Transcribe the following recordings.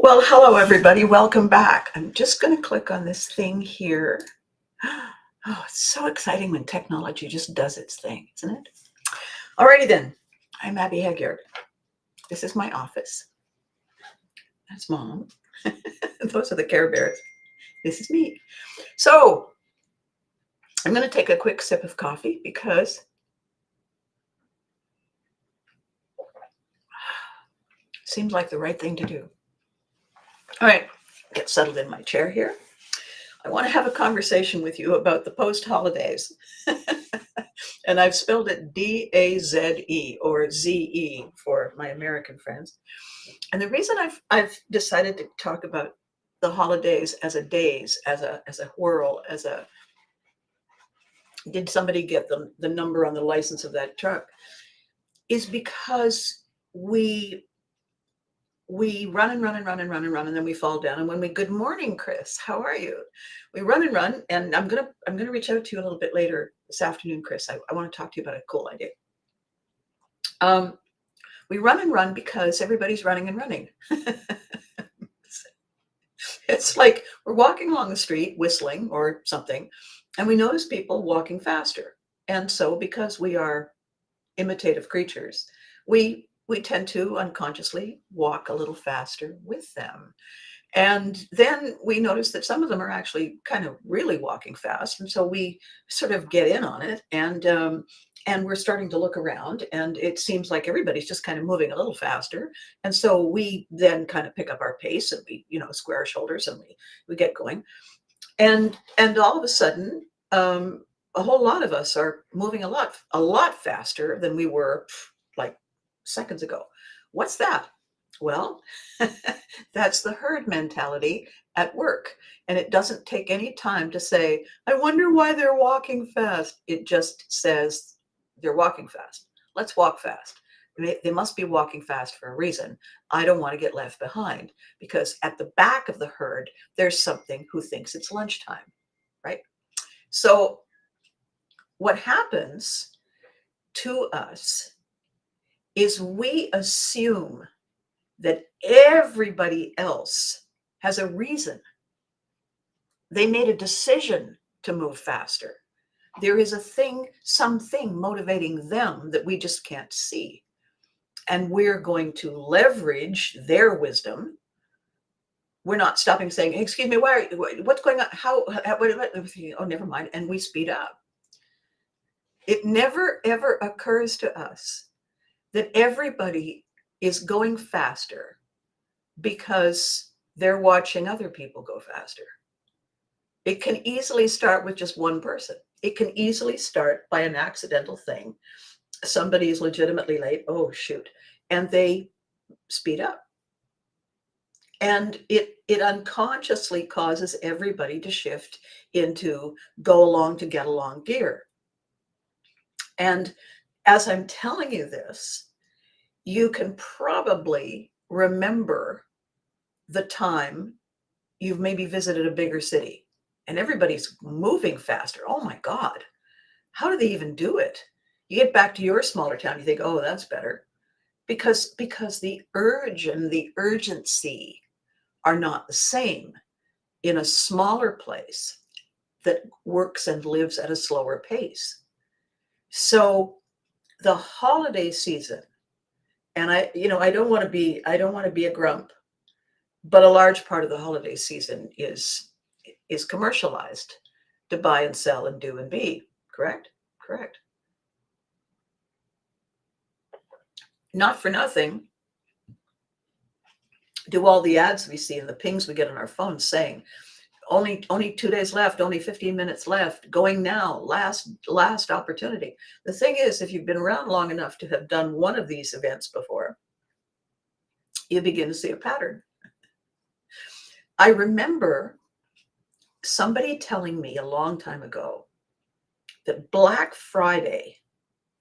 Well, hello everybody. Welcome back. I'm just going to click on this thing here. Oh, it's so exciting when technology just does its thing, isn't it? Alrighty then. I'm Abby Haggard. This is my office. That's Mom. Those are the Care Bears. This is me. So I'm going to take a quick sip of coffee because it seems like the right thing to do. All right, get settled in my chair here. I want to have a conversation with you about the Post-Holidaze. And I've spelled it D-A-Z-E or Z-E for my American friends. And the reason I've decided to talk about the holidays as a days, as a whirl, did somebody get the number on the license of that truck, is because we run and run and run and run and run, and then we fall down. And when we, good morning, Chris, how are you? We run and run, and I'm gonna reach out to you a little bit later this afternoon, Chris. I want to talk to you about a cool idea. We run and run because everybody's running and running. It's like we're walking along the street, whistling or something, and we notice people walking faster. And so, because we are imitative creatures, we tend to unconsciously walk a little faster with them. And then we notice that some of them are actually kind of really walking fast, and so we sort of get in on it, and we're starting to look around, and it seems like everybody's just kind of moving a little faster, and so we then kind of pick up our pace, and we square our shoulders, and we get going, and all of a sudden, a whole lot of us are moving a lot faster than we were like seconds ago. What's that? Well, that's the herd mentality at work. And it doesn't take any time to say, I wonder why they're walking fast. It just says they're walking fast. Let's walk fast. They must be walking fast for a reason. I don't want to get left behind, because at the back of the herd, there's something who thinks it's lunchtime, right? So what happens to us is we assume that everybody else has a reason. They made a decision to move faster. There is a thing, something motivating them that we just can't see. And we're going to leverage their wisdom. We're not stopping saying, hey, excuse me, what's going on? Oh, never mind. And we speed up. It never, ever occurs to us that everybody is going faster because they're watching other people go faster. It can easily start with just one person. It can easily start by an accidental thing. Somebody is legitimately late. Oh, shoot. And they speed up. And it unconsciously causes everybody to shift into go along to get along gear. And as I'm telling you this, you can probably remember the time you've maybe visited a bigger city and everybody's moving faster. Oh my God, how do they even do it? You get back to your smaller town, you think, oh, that's better. Because the urge and the urgency are not the same in a smaller place that works and lives at a slower pace. So the holiday season, and I don't want to be a grump, but a large part of the holiday season is commercialized to buy and sell and do and be. Correct? Correct. Not for nothing do all the ads we see and the pings we get on our phones saying, only 2 days left, only 15 minutes left, going now, last opportunity. The thing is, if you've been around long enough to have done one of these events before, you begin to see a pattern. I remember somebody telling me a long time ago that Black Friday,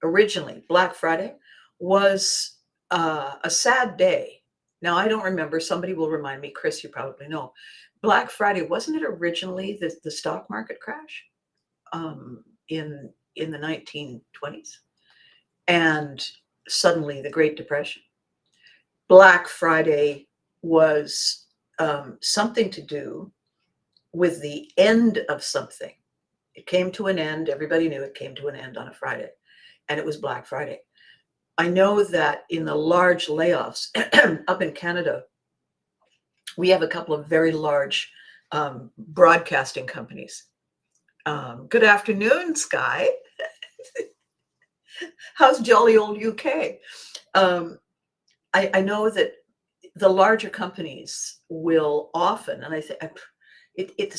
originally Black Friday, was a sad day. Now, I don't remember. Somebody will remind me. Chris, you probably know. Black Friday, wasn't it originally the stock market crash in the 1920s? And suddenly the Great Depression. Black Friday was something to do with the end of something. It came to an end. Everybody knew it came to an end on a Friday, and it was Black Friday. I know that in the large layoffs up in Canada, we have a couple of very large broadcasting companies. Good afternoon, Sky. How's jolly old UK? I know that the larger companies will often, and I think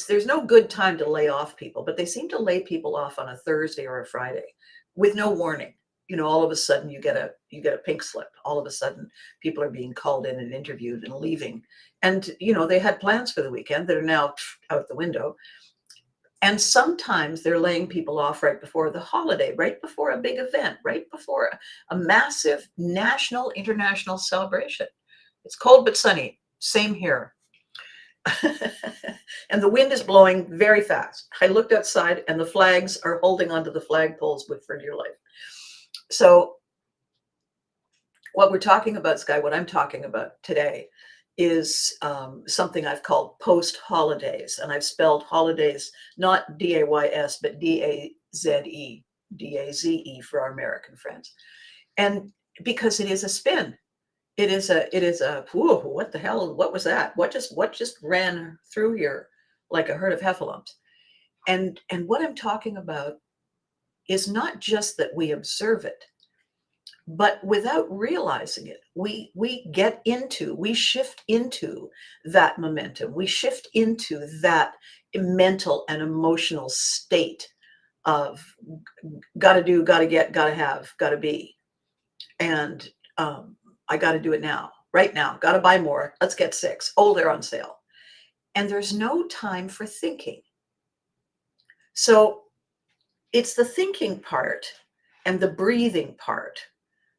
there's no good time to lay off people, but they seem to lay people off on a Thursday or a Friday with no warning. All of a sudden you get a pink slip. All of a sudden people are being called in and interviewed and leaving. And they had plans for the weekend that are now out the window. And sometimes they're laying people off right before the holiday, right before a big event, right before a massive national, international celebration. It's cold but sunny. Same here. And the wind is blowing very fast. I looked outside and the flags are holding onto the flagpoles for dear life. So what we're talking about, Sky, what I'm talking about today is something I've called Post-Holidaze. And I've spelled holidays, not D-A-Y-S, but D-A-Z-E, D-A-Z-E for our American friends. And because it is a spin. It is a, whoa, what the hell, what was that? What just ran through here like a herd of heffalumps? And what I'm talking about is not just that we observe it, but without realizing it, we shift into that momentum. We shift into that mental and emotional state of gotta do, gotta get, gotta have, gotta be. And I got to do it now, right now. Got to buy more. Let's get 6. Oh, they're on sale. And there's no time for thinking. So it's the thinking part and the breathing part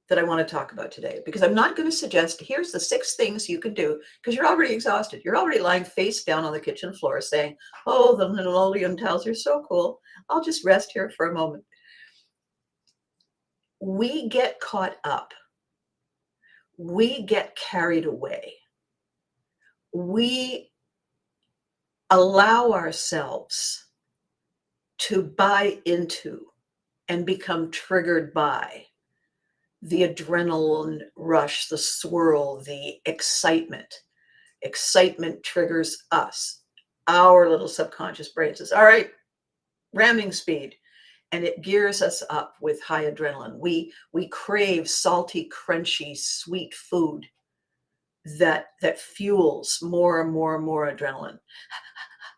that I want to talk about today, because I'm not going to suggest here's the 6 things you can do, because you're already exhausted. You're already lying face down on the kitchen floor saying, oh, the linoleum tiles are so cool. I'll just rest here for a moment. We get caught up. We get carried away. We allow ourselves to buy into and become triggered by the adrenaline rush, the swirl, the excitement. Excitement triggers us. Our little subconscious brain says, all right, ramming speed. And it gears us up with high adrenaline. We crave salty, crunchy, sweet food that fuels more and more and more adrenaline.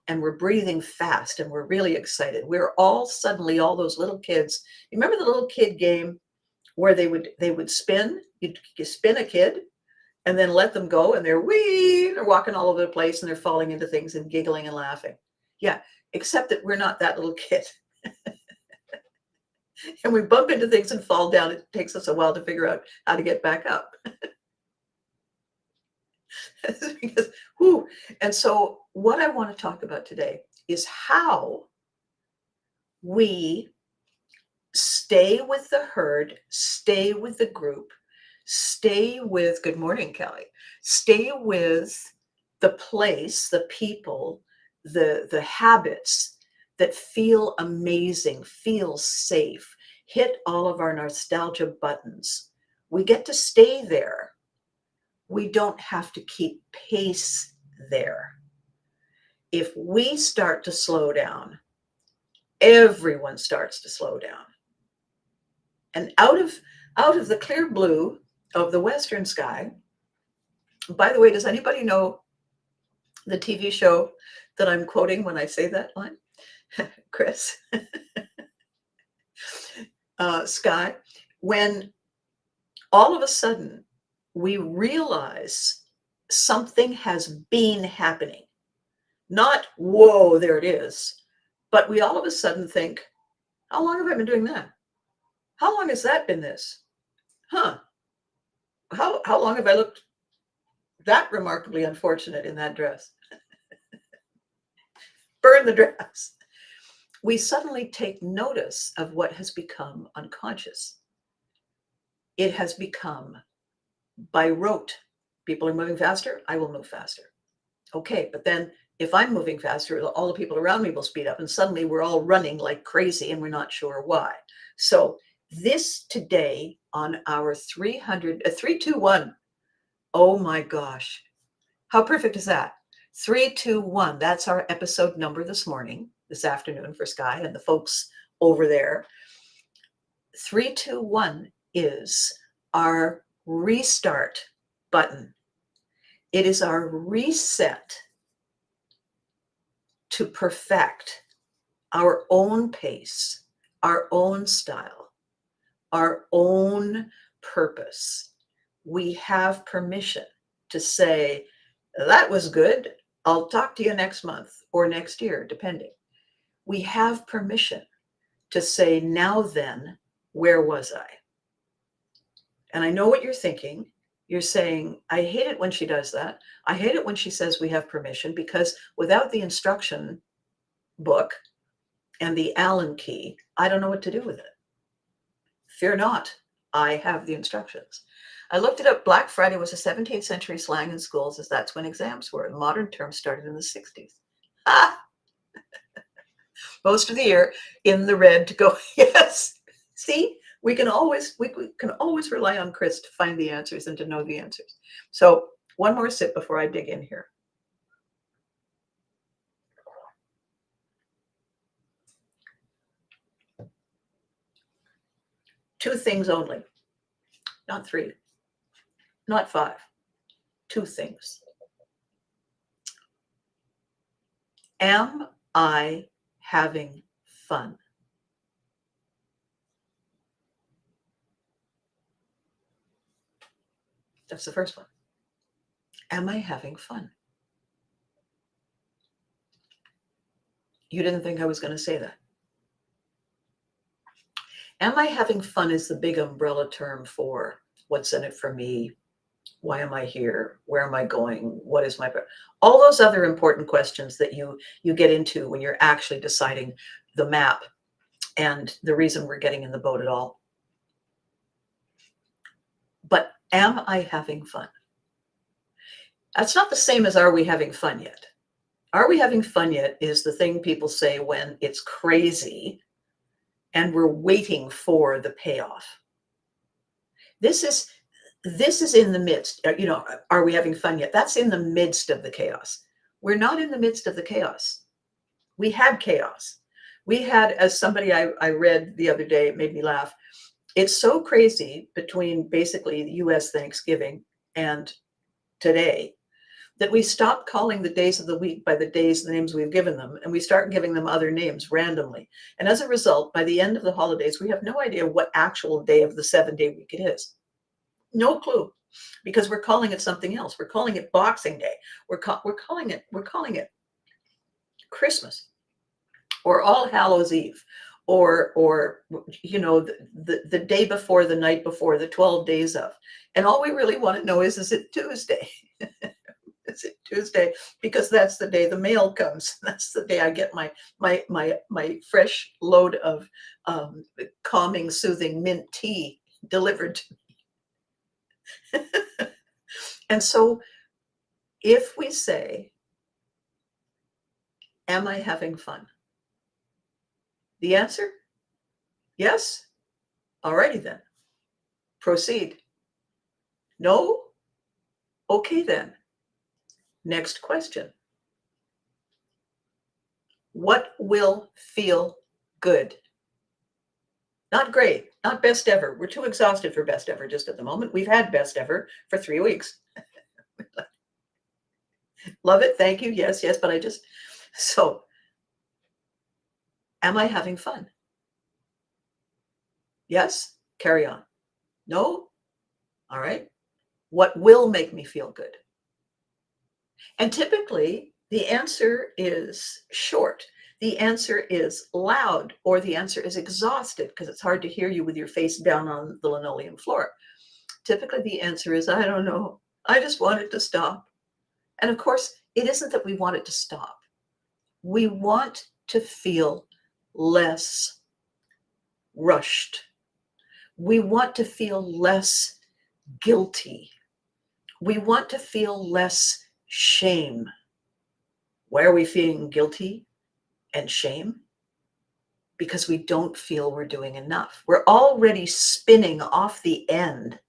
And we're breathing fast and we're really excited. We're all suddenly, all those little kids. You remember the little kid game where they would spin? You spin a kid and then let them go, and they're walking all over the place and they're falling into things and giggling and laughing. Yeah, except that we're not that little kid. And we bump into things and fall down. It takes us a while to figure out how to get back up. Because, whew. And so what I want to talk about today is how we stay with the herd, stay with the group, stay with, good morning, Kelly, stay with the place, the people, the habits that feel amazing, feel safe, hit all of our nostalgia buttons. We get to stay there. We don't have to keep pace there. If we start to slow down, everyone starts to slow down. And out of the clear blue of the western sky, by the way, does anybody know the TV show that I'm quoting when I say that line? Chris. Sky, when all of a sudden we realize something has been happening, not, whoa, there it is, but we all of a sudden think, how long have I been doing that? How long has that been this? Huh? How long have I looked that remarkably unfortunate in that dress? Burn the dress. We suddenly take notice of what has become unconscious. It has become by rote. People are moving faster, I will move faster. Okay, but then if I'm moving faster, all the people around me will speed up and suddenly we're all running like crazy and we're not sure why. So this today on our 321. Oh my gosh. How perfect is that? 321. That's our episode number this afternoon for Sky and the folks over there. 321 is our restart button. It is our reset to perfect our own pace, our own style, our own purpose. We have permission to say, that was good. I'll talk to you next month or next year, depending. We have permission to say, now then, where was I? And I know what you're thinking. You're saying, I hate it when she does that. I hate it when she says we have permission, because without the instruction book and the Allen key, I don't know what to do with it. Fear not, I have the instructions. I looked it up. Black Friday was a 17th century slang in schools, as that's when exams were. The modern term started in the 60s. Ah! Most of the year in the red to go, yes. See, we can always rely on Chris to find the answers and to know the answers. So one more sip before I dig in here. Two things only, not three, not five, two things. Am I having fun? That's the first one. Am I having fun? You didn't think I was going to say that. Am I having fun is the big umbrella term for what's in it for me. Why am I here? Where am I going? What is my, all those other important questions that you get into when you're actually deciding the map and the reason we're getting in the boat at all. But am I having fun? That's not the same as are we having fun yet? Are we having fun yet is the thing people say when it's crazy and we're waiting for the payoff. This is in the midst, are we having fun yet? That's in the midst of the chaos. We're not in the midst of the chaos. We had chaos. We had, as somebody I read the other day, it made me laugh. It's so crazy between basically the US Thanksgiving and today that we stop calling the days of the week by the names we've given them, and we start giving them other names randomly. And as a result, by the end of the holidays, we have no idea what actual day of the 7-day week it is. No clue, because we're calling it something else. We're calling it Boxing Day. We're calling it Christmas, or All Hallows Eve, or the day before, the night before, the 12 days of. And all we really want to know is it Tuesday? Is it Tuesday? Because that's the day the mail comes. That's the day I get my fresh load of calming, soothing mint tea delivered to me. And so if we say, am I having fun? The answer, yes. Alrighty then. Proceed. No? Okay then. Next question. What will feel good? Not great, not best ever. We're too exhausted for best ever just at the moment. We've had best ever for 3 weeks. Love it. Thank you. Yes, yes. But so am I having fun? Yes. Carry on. No. All right. What will make me feel good? And typically the answer is short. The answer is loud, or the answer is exhausted because it's hard to hear you with your face down on the linoleum floor. Typically the answer is, I don't know. I just want it to stop. And of course, it isn't that we want it to stop. We want to feel less rushed. We want to feel less guilty. We want to feel less shame. Why are we feeling guilty and shame? Because we don't feel we're doing enough. We're already spinning off the end,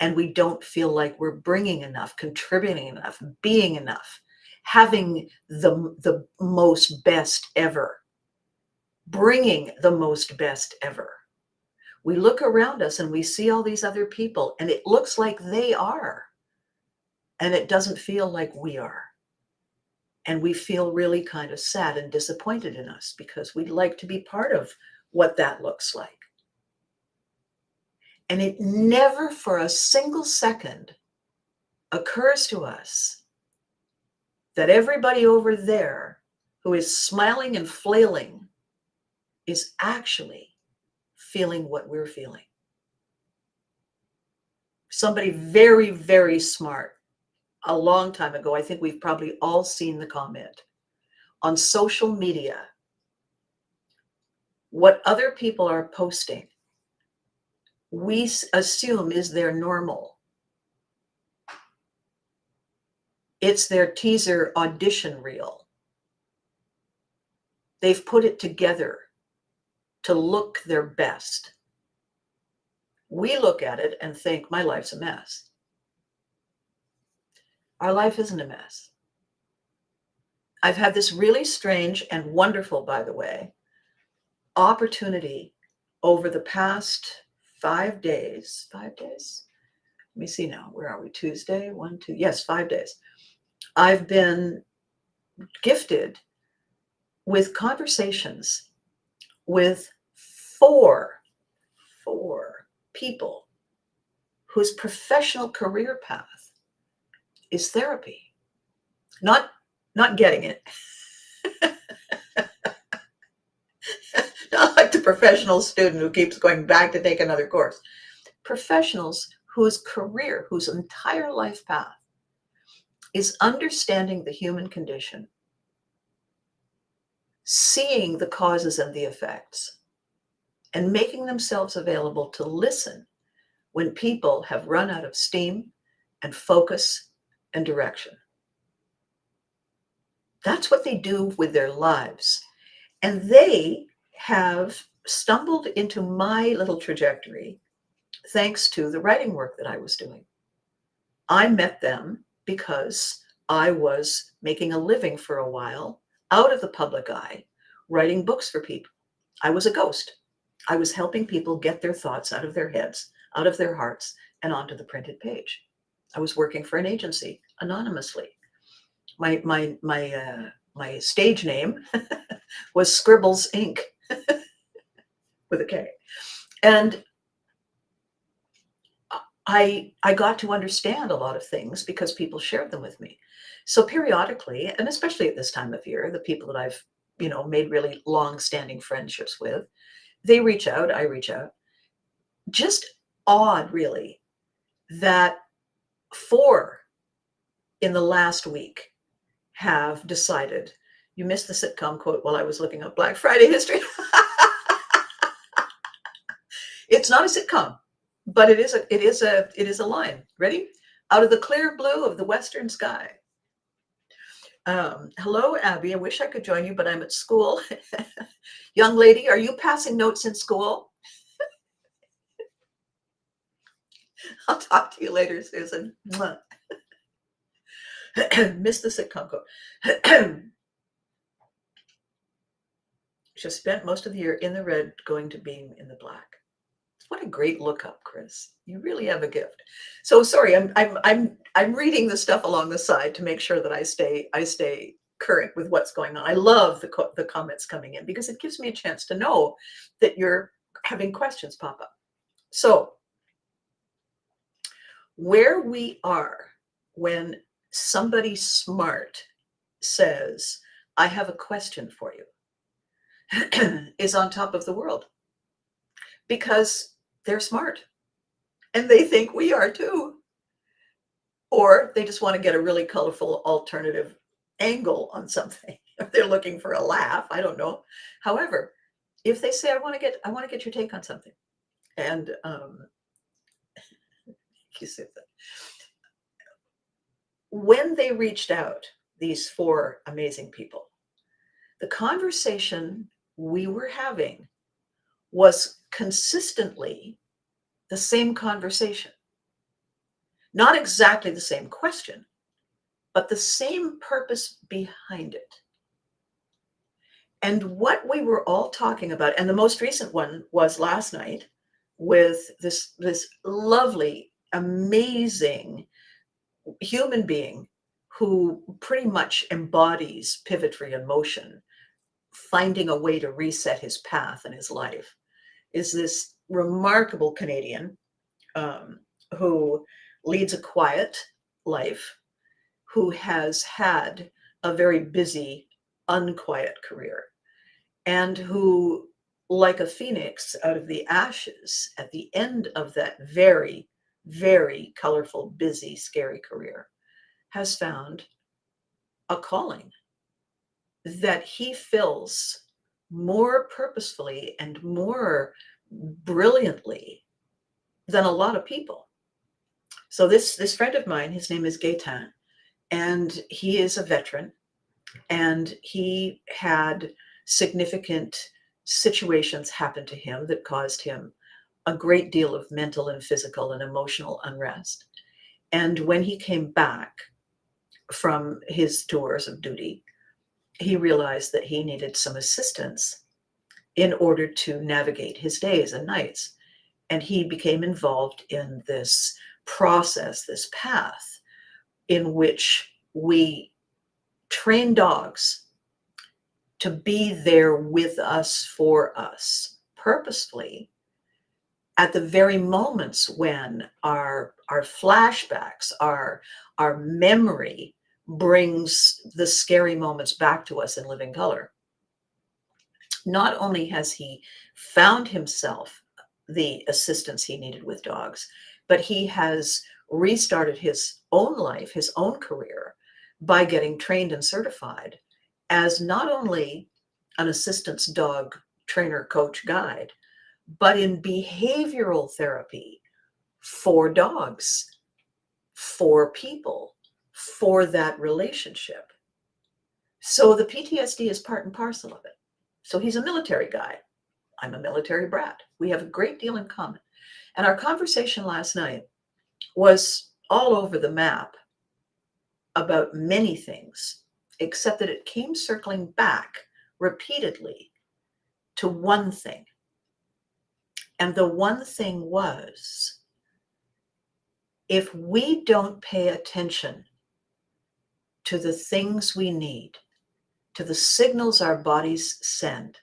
and we don't feel like we're bringing enough, contributing enough, being enough, having the most best ever, bringing the most best ever. We look around us and we see all these other people, and it looks like they are, and it doesn't feel like we are. And we feel really kind of sad and disappointed in us because we'd like to be part of what that looks like. And it never for a single second occurs to us that everybody over there who is smiling and flailing is actually feeling what we're feeling. Somebody very, very smart a long time ago, I think we've probably all seen the comment on social media, what other people are posting, we assume is their normal. It's their teaser audition reel. They've put it together to look their best. We look at it and think, my life's a mess. Our life isn't a mess. I've had this really strange and wonderful, by the way, opportunity over the past 5 days. 5 days? Let me see now. Where are we? Tuesday? 1, 2. Yes, 5 days. I've been gifted with conversations with four people whose professional career path is therapy. Not getting it. Not like the professional student who keeps going back to take another course. Professionals whose career, whose entire life path is understanding the human condition, seeing the causes and the effects, and making themselves available to listen when people have run out of steam and focus and direction. That's what they do with their lives. And they have stumbled into my little trajectory thanks to the writing work that I was doing. I met them because I was making a living for a while out of the public eye, writing books for people. I was a ghost. I was helping people get their thoughts out of their heads, out of their hearts, and onto the printed page. I was working for an agency anonymously. My stage name was Scribbles Inc. with a K. And I got to understand a lot of things because people shared them with me. So periodically, and especially at this time of year, the people that I've, made really long-standing friendships with, they reach out, I reach out. Just odd, really, that 4 in the last week have decided, you missed the sitcom quote while I was looking up Black Friday history. It's not a sitcom, but it is a line. Ready? Out of the clear blue of the western sky. Hello, Abby. I wish I could join you, but I'm at school. Young lady, are you passing notes in school? I'll talk to you later, Susan. Missed the sitcom quote. Just spent most of the year in the red, going to being in the black. What a great lookup, Chris. You really have a gift. So sorry, I'm reading the stuff along the side to make sure that I stay current with what's going on. I love the comments coming in because it gives me a chance to know that you're having questions pop up. So where we are when somebody smart says, I have a question for you, is on top of the world because they're smart and they think we are too. Or they just want to get a really colorful alternative angle on something. They're looking for a laugh. I don't know. However, if they say, I want to get your take on something. And you said that. When they reached out, these four amazing people. The conversation we were having was consistently the same conversation. Not exactly the same question, but the same purpose behind it. And what we were all talking about, and the most recent one was last night with this lovely, amazing human being who pretty much embodies pivotry and motion, finding a way to reset his path in his life, is this remarkable Canadian who leads a quiet life, who has had a very busy, unquiet career, and who, like a phoenix out of the ashes at the end of that very, very colorful, busy, scary career, has found a calling that he fills more purposefully and more brilliantly than a lot of people. So this friend of mine, his name is Gaetan, and he is a veteran, and he had significant situations happen to him that caused him a great deal of mental and physical and emotional unrest. And when he came back from his tours of duty, he realized that he needed some assistance in order to navigate his days and nights. And he became involved in this process, this path in which we train dogs to be there with us, for us, purposefully, at the very moments when our flashbacks, our memory brings the scary moments back to us in living color. Not only has he found himself the assistance he needed with dogs, but he has restarted his own life, his own career, by getting trained and certified as not only an assistance dog trainer, coach, guide, but in behavioral therapy for dogs, for people, for that relationship. So the PTSD is part and parcel of it. So he's a military guy. I'm a military brat. We have a great deal in common. And our conversation last night was all over the map about many things, except that it came circling back repeatedly to one thing. And the one thing was, if we don't pay attention to the things we need, to the signals our bodies send,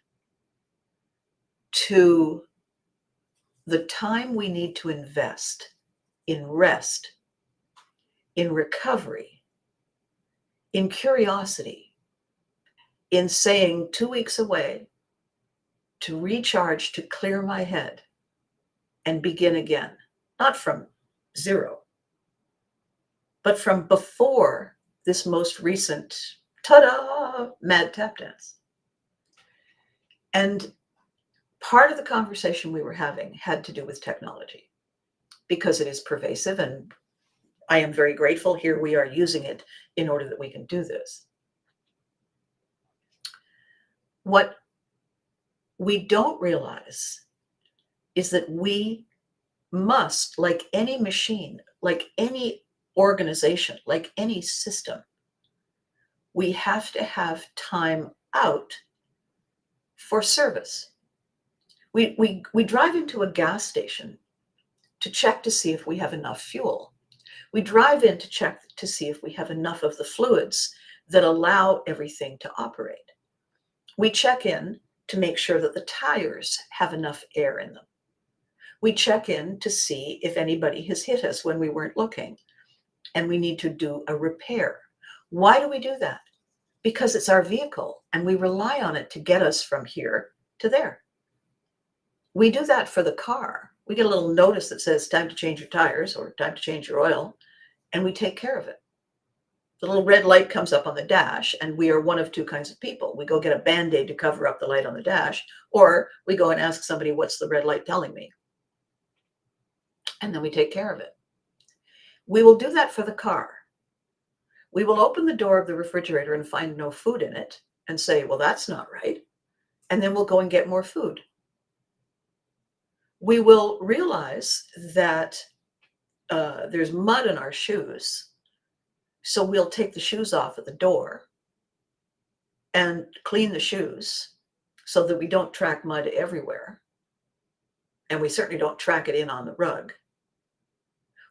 to the time we need to invest in rest, in recovery, in curiosity, in saying 2 weeks away to recharge, to clear my head and begin again, not from zero, but from before this most recent ta-da mad tap dance. And part of the conversation we were having had to do with technology, because it is pervasive, and I am very grateful here we are using it in order that we can do this. What we don't realize is that we must, like any machine, like any organization, like any system, we have to have time out for service. We drive into a gas station to check to see if we have enough fuel. We drive in to check to see if we have enough of the fluids that allow everything to operate. We check in to make sure that the tires have enough air in them. We check in to see if anybody has hit us when we weren't looking and we need to do a repair. Why do we do that? Because it's our vehicle and we rely on it to get us from here to there. We do that for the car. We get a little notice that says time to change your tires or time to change your oil, and we take care of it. The little red light comes up on the dash, and we are one of two kinds of people. We go get a Band-Aid to cover up the light on the dash, or we go and ask somebody, what's the red light telling me? And then we take care of it. We will do that for the car. We will open the door of the refrigerator and find no food in it and say, well, that's not right. And then we'll go and get more food. We will realize that there's mud in our shoes. So we'll take the shoes off at the door and clean the shoes so that we don't track mud everywhere. And we certainly don't track it in on the rug.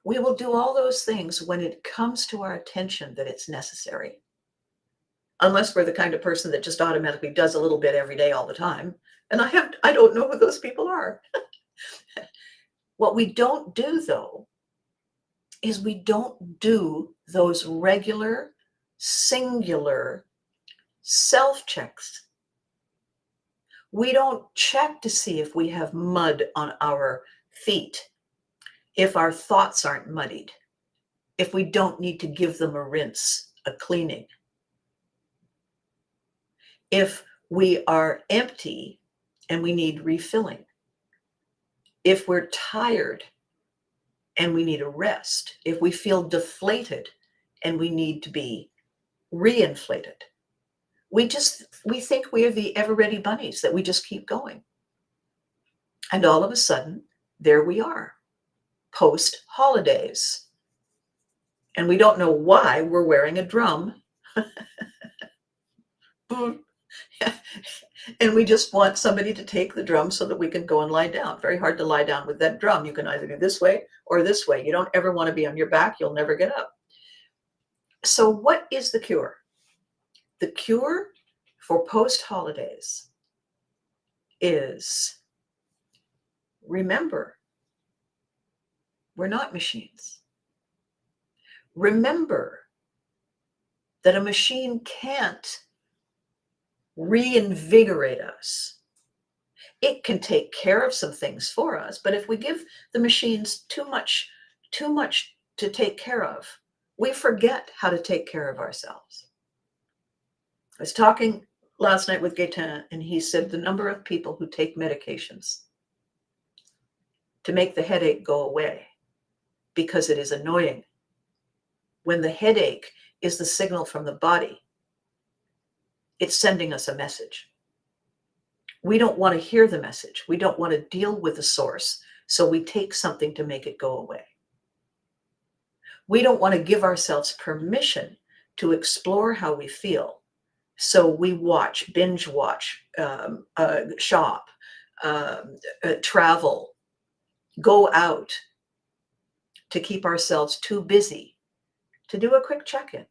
We will do all those things when it comes to our attention that it's necessary. Unless we're the kind of person that just automatically does a little bit every day all the time. And I don't know who those people are. What we don't do, though, is we don't do those regular, singular self-checks. We don't check to see if we have mud on our feet, if our thoughts aren't muddied, if we don't need to give them a rinse, a cleaning, if we are empty and we need refilling, if we're tired and we need a rest, if we feel deflated and we need to be reinflated. We think we are the ever-ready bunnies, that we just keep going. And all of a sudden, there we are, post-holidaze. And we don't know why we're wearing a drum. And we just want somebody to take the drum so that we can go and lie down. Very hard to lie down with that drum. You can either do this way or this way. You don't ever want to be on your back. You'll never get up. So what is the cure? The cure for post-holidaze is, remember, we're not machines. Remember that a machine can't reinvigorate us. It can take care of some things for us, but if we give the machines too much to take care of, we forget how to take care of ourselves. I was talking last night with Gaetan, and he said the number of people who take medications to make the headache go away because it is annoying, when the headache is the signal from the body. It's sending us a message. We don't want to hear the message. We don't want to deal with the source, so we take something to make it go away. We don't want to give ourselves permission to explore how we feel, so we binge watch, shop, travel, go out to keep ourselves too busy to do a quick check-in.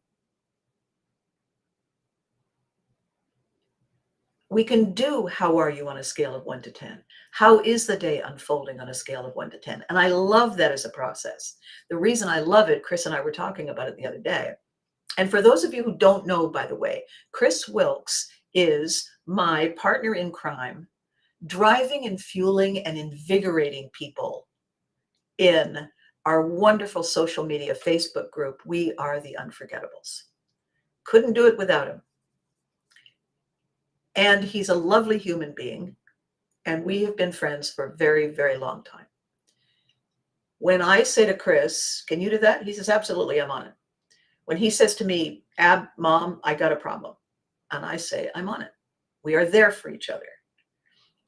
We can do how are you on a scale of 1 to 10? How is the day unfolding on a scale of 1 to 10? And I love that as a process. The reason I love it, Chris and I were talking about it the other day. And for those of you who don't know, by the way, Chris Wilkes is my partner in crime, driving and fueling and invigorating people in our wonderful social media Facebook group, We Are the Unforgettables. Couldn't do it without him. And he's a lovely human being, and we have been friends for a very, very long time. When I say to Chris, can you do that? He says, absolutely, I'm on it. When he says to me, Mom, I got a problem. And I say, I'm on it. We are there for each other.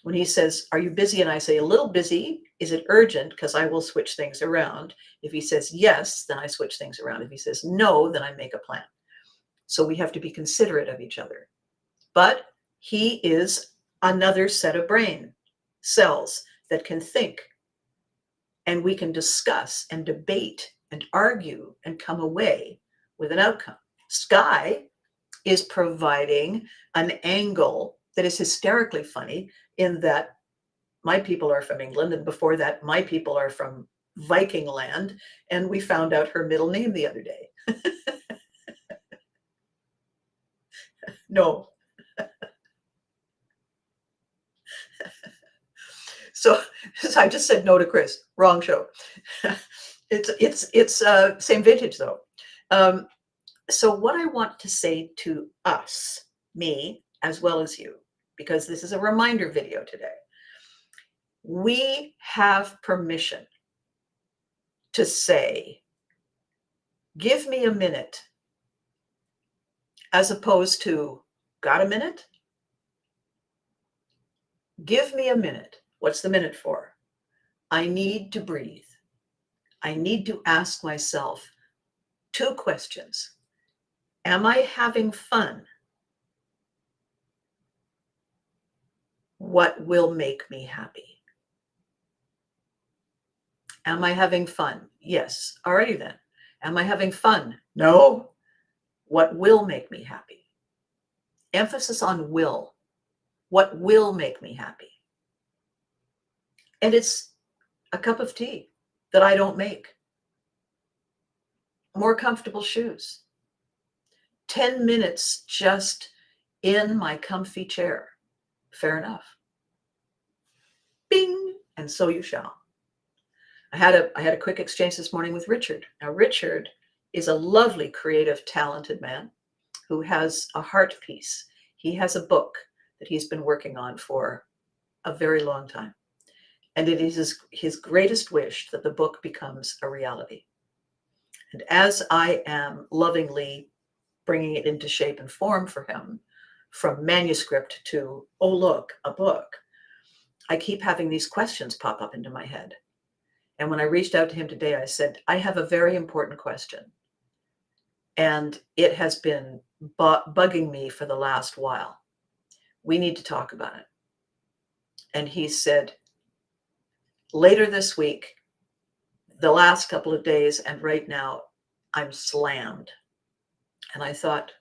When he says, are you busy? And I say, a little busy. Is it urgent? Because I will switch things around. If he says yes, then I switch things around. If he says no, then I make a plan. So we have to be considerate of each other. But he is another set of brain cells that can think. And we can discuss and debate and argue and come away with an outcome. Sky is providing an angle that is hysterically funny, in that my people are from England, and before that, my people are from Viking land, and we found out her middle name the other day. No. So I just said no to Chris. Wrong show. It's same vintage though. So what I want to say to us, me, as well as you, because this is a reminder video today, we have permission to say, give me a minute as opposed to, got a minute? Give me a minute. What's the minute for? I need to breathe. I need to ask myself two questions. Am I having fun? What will make me happy? Am I having fun? Yes. Alrighty then. Am I having fun? No. What will make me happy? Emphasis on will. What will make me happy? And it's a cup of tea that I don't make. More comfortable shoes. 10 minutes just in my comfy chair. Fair enough. Bing, and so you shall. I had a quick exchange this morning with Richard. Now, Richard is a lovely, creative, talented man who has a heart piece. He has a book that he's been working on for a very long time. And it is his greatest wish that the book becomes a reality. And as I am lovingly bringing it into shape and form for him, from manuscript to, oh, look, a book, I keep having these questions pop up into my head. And when I reached out to him today, I said, I have a very important question. And it has been bugging me for the last while. We need to talk about it. And he said, later this week, the last couple of days, and right now, I'm slammed. And I thought,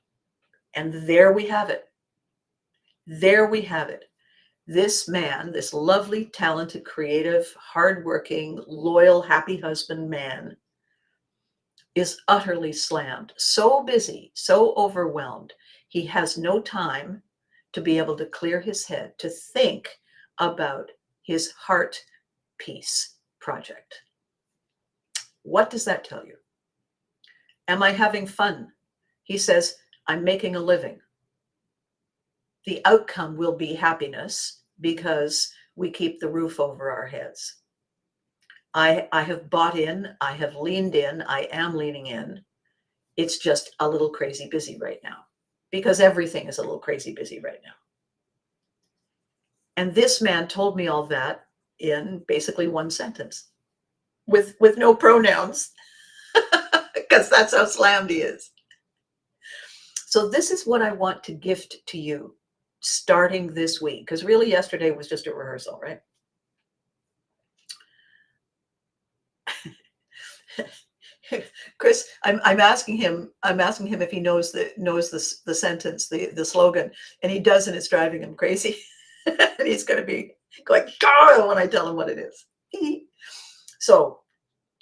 and there we have it. There we have it. This man, this lovely, talented, creative, hardworking, loyal, happy husband man is utterly slammed, so busy, so overwhelmed. He has no time to be able to clear his head, to think about his heart peace project. What does that tell you? Am I having fun? He says, I'm making a living. The outcome will be happiness because we keep the roof over our heads. I have bought in, I have leaned in, I am leaning in. It's just a little crazy busy right now because everything is a little crazy busy right now. And this man told me all that in basically one sentence with no pronouns because that's how slammed he is. So this is what I want to gift to you starting this week, because really yesterday was just a rehearsal, right? Chris, I'm asking him if he knows the sentence, the slogan, and he does, and it's driving him crazy. And he's going to be going, God, when I tell him what it is. So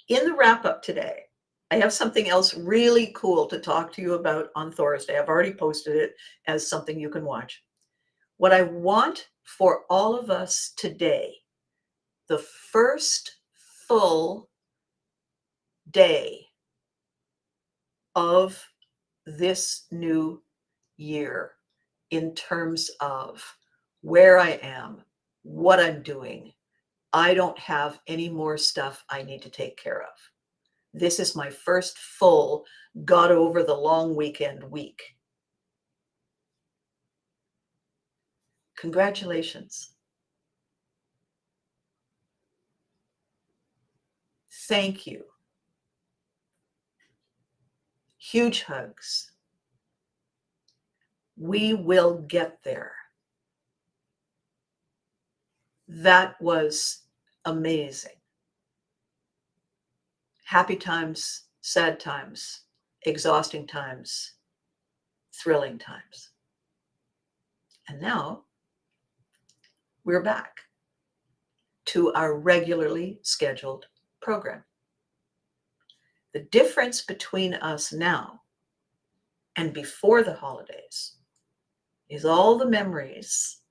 in the wrap up today, I have something else really cool to talk to you about on Thursday. I've already posted it as something you can watch. What I want for all of us today, the first full day of this new year in terms of where I am, what I'm doing. I don't have any more stuff I need to take care of. This is my first full got over the long weekend week. Congratulations. Thank you. Huge hugs. We will get there. That was amazing. Happy times, sad times, exhausting times, thrilling times. And now we're back to our regularly scheduled program. The difference between us now and before the holidays is all the memories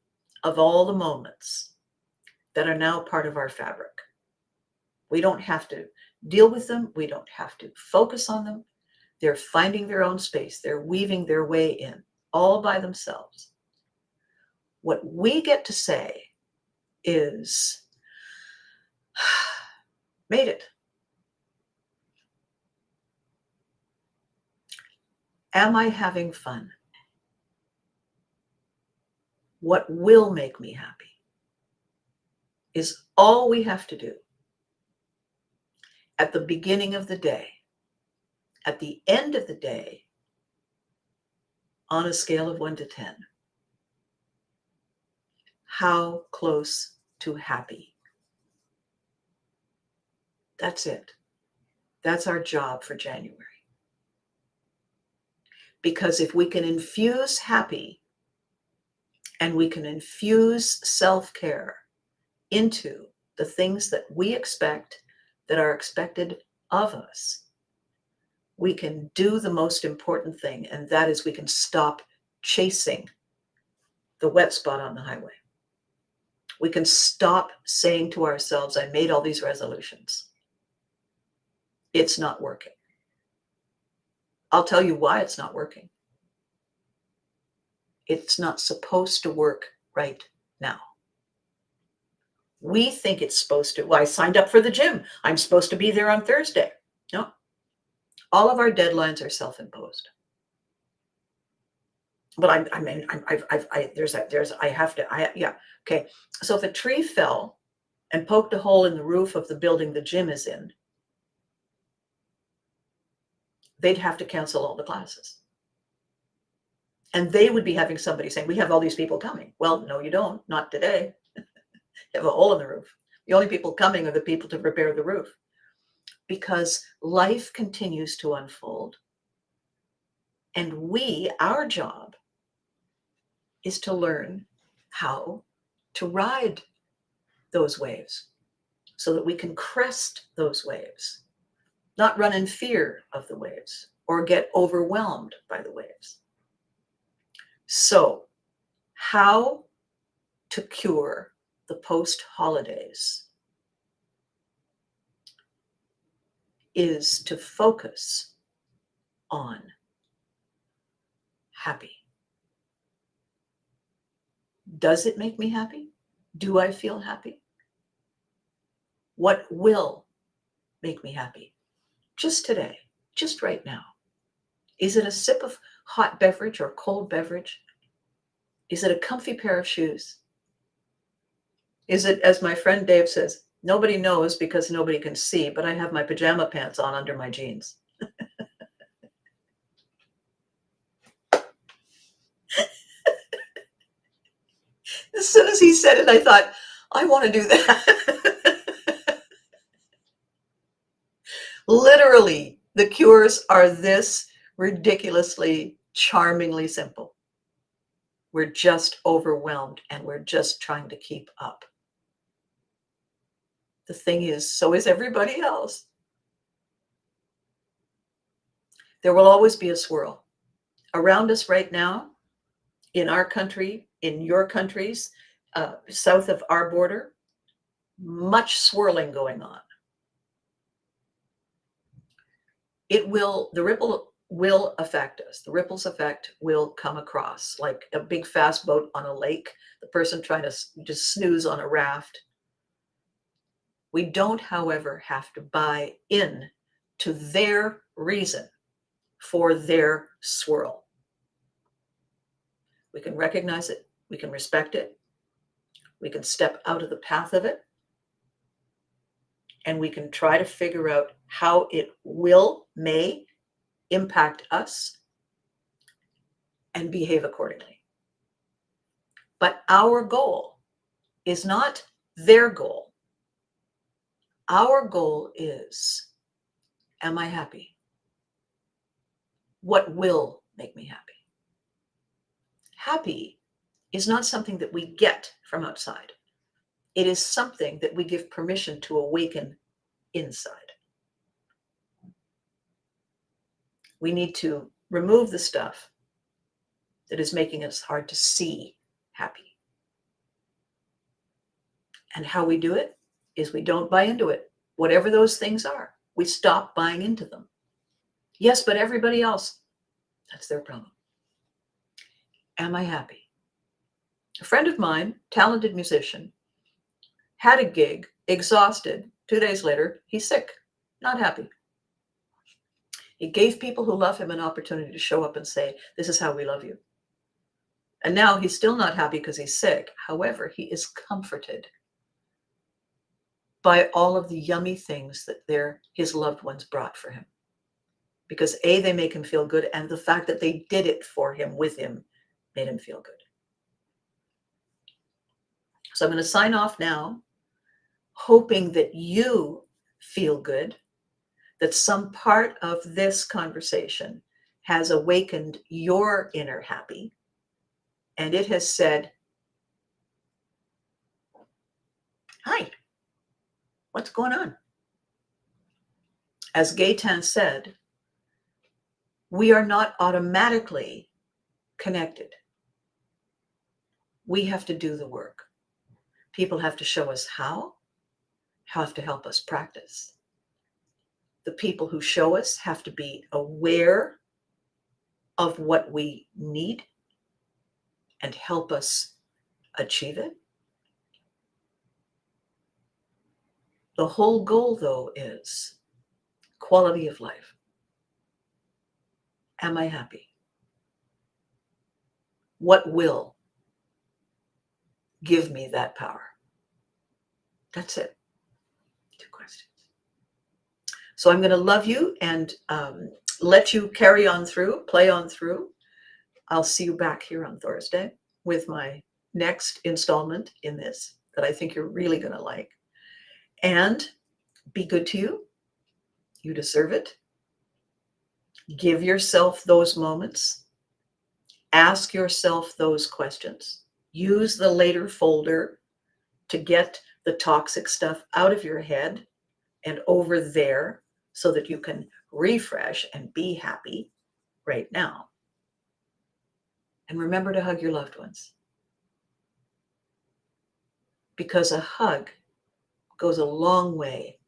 of all the moments that are now part of our fabric. We don't have to deal with them. We don't have to focus on them. They're finding their own space. They're weaving their way in all by themselves. What we get to say is, made it. Am I having fun? What will make me happy is all we have to do at the beginning of the day, at the end of the day, on a scale of 1 to 10. How close to happy? That's it. That's our job for January. Because if we can infuse happy and we can infuse self-care into the things that we expect, that are expected of us, we can do the most important thing, and that is we can stop chasing the wet spot on the highway. We can stop saying to ourselves, I made all these resolutions. It's not working. I'll tell you why it's not working. It's not supposed to work right now. We think it's supposed to. Well, I signed up for the gym. I'm supposed to be there on Thursday. No. All of our deadlines are self-imposed. But okay. So if a tree fell and poked a hole in the roof of the building the gym is in, they'd have to cancel all the classes. And they would be having somebody saying, we have all these people coming. Well, no, you don't. Not today. You have a hole in the roof. The only people coming are the people to repair the roof. Because life continues to unfold. And our job is to learn how to ride those waves so that we can crest those waves, not run in fear of the waves or get overwhelmed by the waves. So, how to cure the post-holidaze is to focus on happy. Does it make me happy? Do I feel happy? What will make me happy? Just today, just right now. Is it a sip of hot beverage or cold beverage? Is it a comfy pair of shoes? Is it, as my friend Dave says, nobody knows because nobody can see, but I have my pajama pants on under my jeans. As soon as he said it, I thought, I want to do that. Literally, the cures are this ridiculously, charmingly simple. We're just overwhelmed and we're just trying to keep up. The thing is, so is everybody else. There will always be a swirl. Around us right now, in our country, in your countries, south of our border, much swirling going on. The ripple will affect us. The ripples effect will come across like a big fast boat on a lake, the person trying to just snooze on a raft. We don't, however, have to buy in to their reason for their swirl. We can recognize it. We can respect it. We can step out of the path of it. And we can try to figure out how it may impact us and behave accordingly. But our goal is not their goal. Our goal is, am I happy? What will make me happy? Happy is not something that we get from outside. It is something that we give permission to awaken inside. We need to remove the stuff that is making us hard to see happy. And how we do it is we don't buy into it. Whatever those things are, we stop buying into them. Yes, but everybody else, that's their problem. Am I happy? A friend of mine, talented musician, had a gig, exhausted. 2 days later, he's sick, not happy. He gave people who love him an opportunity to show up and say, this is how we love you. And now he's still not happy because he's sick. However, he is comforted by all of the yummy things that his loved ones brought for him. Because A, they make him feel good, and the fact that they did it for him, with him, made him feel good. So I'm going to sign off now, hoping that you feel good, that some part of this conversation has awakened your inner happy, and it has said, hi, what's going on? As Gaetan said, we are not automatically connected. We have to do the work. People have to show us how, have to help us practice. The people who show us have to be aware of what we need and help us achieve it. The whole goal, though, is quality of life. Am I happy? What will give me that power? That's it. 2 questions. So I'm going to love you and let you carry on through, play on through. I'll see you back here on Thursday with my next installment in this that I think you're really going to like. And be good to you. You deserve it. Give yourself those moments. Ask yourself those questions. Use the later folder to get the toxic stuff out of your head and over there so that you can refresh and be happy right now. And remember to hug your loved ones, because a hug goes a long way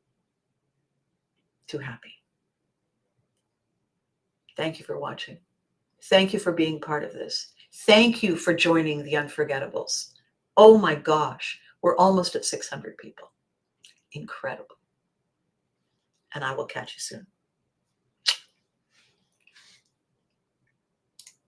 to happy. Thank you for watching. Thank you for being part of this. Thank you for joining the Unforgettables. Oh my gosh, we're almost at 600 people. Incredible. And I will catch you soon.